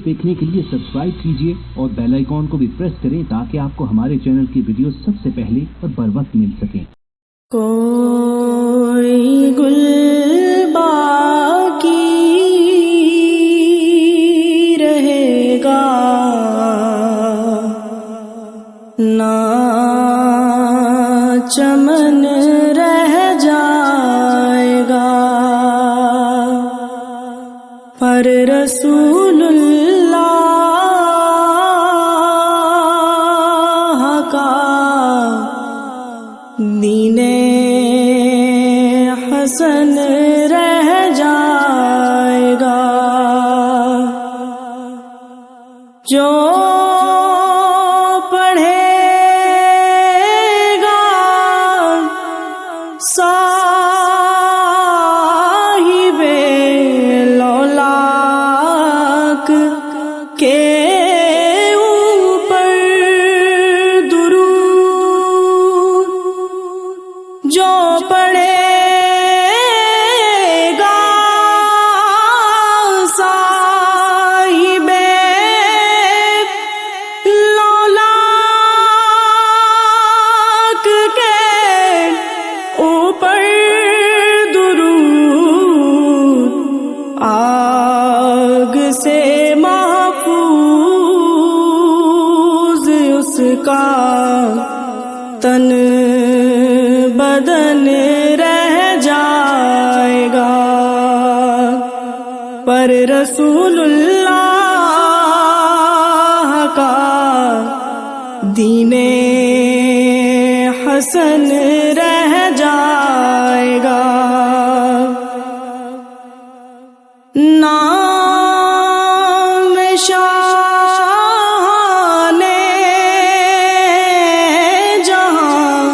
Videos دیکھنے کے لیے سبسکرائب کیجیے اور بیل آئیکن کو بھی پریس کریں تاکہ آپ کو ہمارے چینل کی ویڈیوز سب سے پہلے اور بروقت مل سکیں۔ کوئی گل باقی رہے گا نہ چمن رہ جائے گا، پر رسول اللہ کا دین حسن رہ جائے گا۔ جو پڑھے گا صاحب لولاک کے اوپر درود، جو پڑھے گا صاحب لولاک کے اوپر درود، آگ سے محفوظ اس کا تن بدن رہ جائے گا، پر رسول اللہ کا دین حسن رہ جائے گا۔ نام شاہان جہاں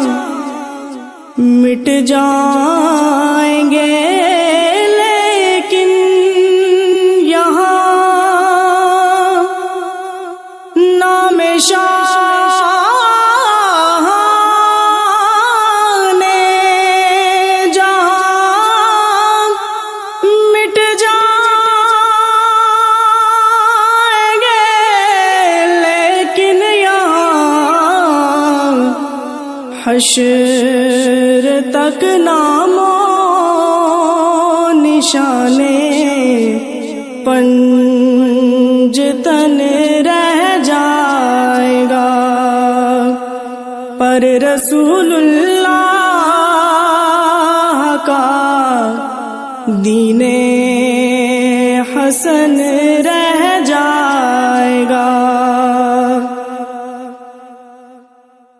مٹ جائیں گے، لیکن یہاں نام شاہان جہاں مٹ جائیں گے، لیکن یہاں حشر تک نام و نشانے پنجتن رہ جائے گا، پر رسول اللہ کا دین حسن رہ جائے گا۔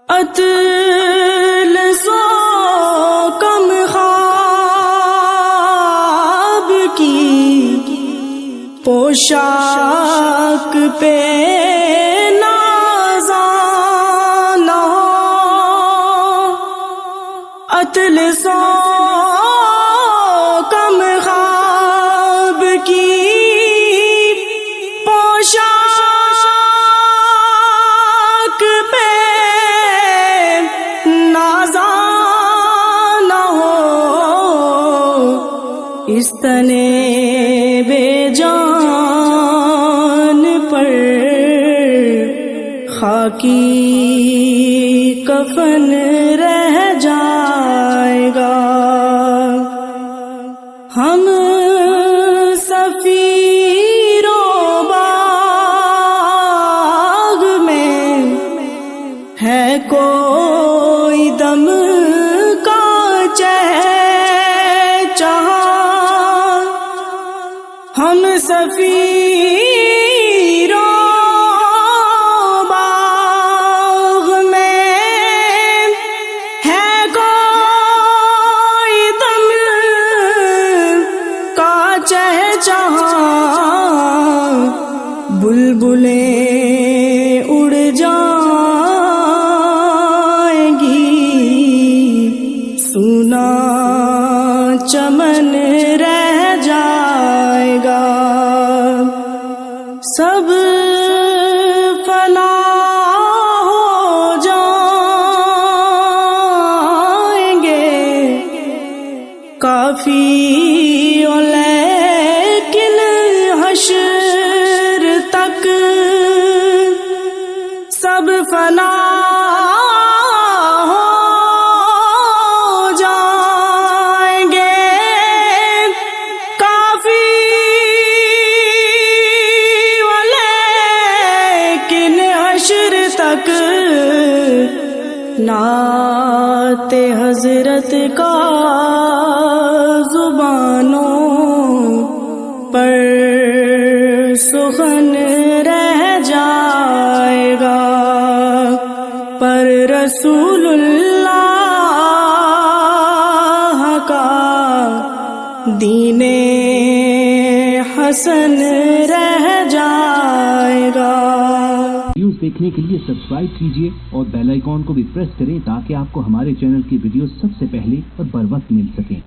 اطلسو کم خواب کی پوشاک پہ نازاں نہ ہو، اطلسو کم خواب کی پوشاک پہ نازاں نہ ہو، اس تنے بے جان پر خاکی کفن رہ جائے گا۔ ہم سفیروں باغ میں ہے کوئی دم کا چہچہا، ہم سفیروں باغ میں ہے کوئی دم کا چہچہا، بلبلیں اڑ جائیں گی، سونا چمن رہ جائے گا، سب فنا ہو جائیں گے، کافی لیکن حشر تک تک سب فنا ہو جائیں گے، کافی ولیکن حشر تک نعت حضرت کا زبانوں پر سخن رہ جائے گا، پر رسول اللہ کا دین حسن رہ جائے گا۔ ویڈیوز دیکھنے کے لیے سبسکرائب کیجیے اور بیل آئیکن کو بھی پریس کریں تاکہ آپ کو ہمارے چینل کی ویڈیوز سب سے پہلے اور بر وقت مل سکیں۔